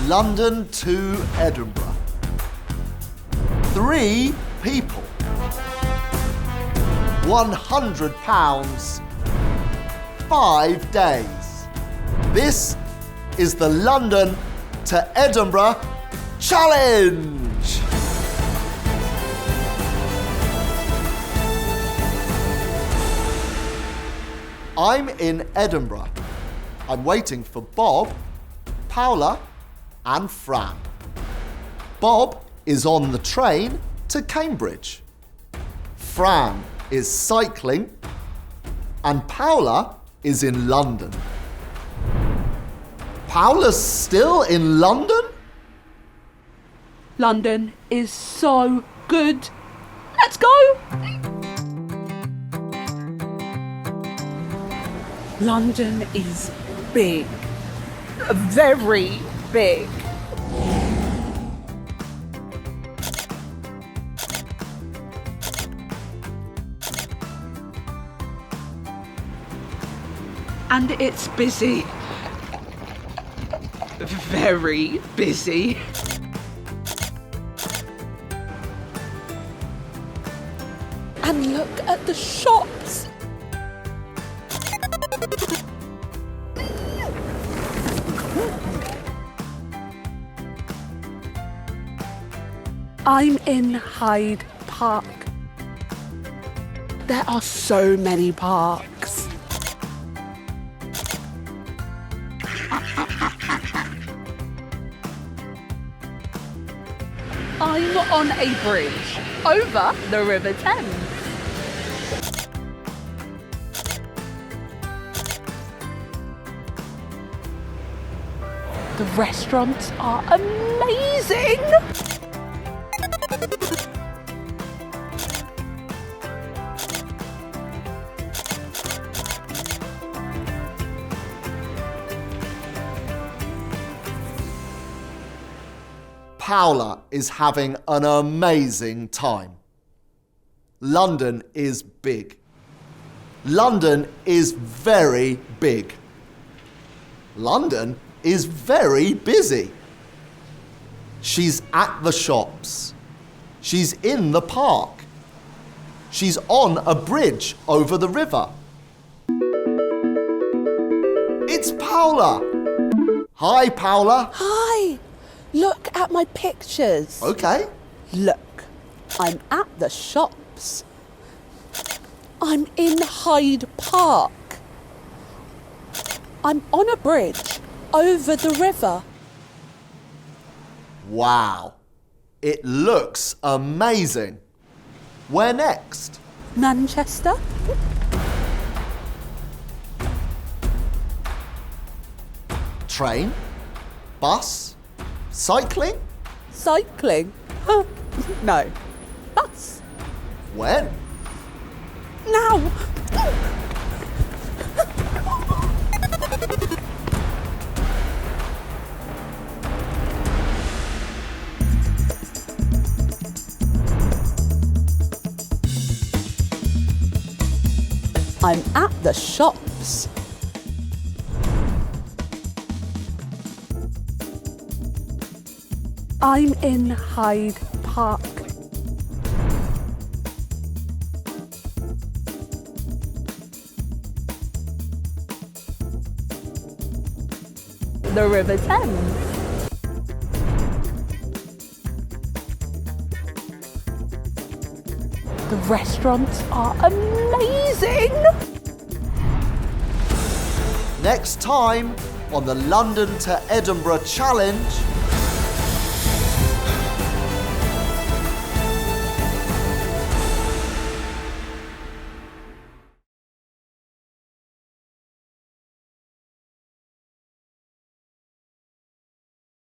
London to Edinburgh. 3 people. £100, 5 days. This is the London to Edinburgh Challenge. I'm in Edinburgh. I'm waiting for Bob, Paula, and Fran. Bob is on the train to Cambridge. Fran is cycling, and Paula is in London. Paula's still in London? London is so good. Let's go! London is big. Very big. And it's busy. Very busy. And look at the shops. I'm in Hyde Park. There are so many parks. I'm on a bridge over the River Thames. The restaurants are amazing. Paula is having an amazing time. London is big. London is very big. London is very busy. She's at the shops. She's in the park. She's on a bridge over the river. It's Paula. Hi, Paula. Hi. Look at my pictures. Okay. Look, I'm at the shops. I'm in Hyde Park. I'm on a bridge over the river. Wow. It looks amazing. Where next? Manchester. Train? Bus? Cycling? Cycling. No. Bus. When? Now. I'm at the shops. I'm in Hyde Park. The River Thames. The restaurants are amazing. Next time on the London to Edinburgh Challenge,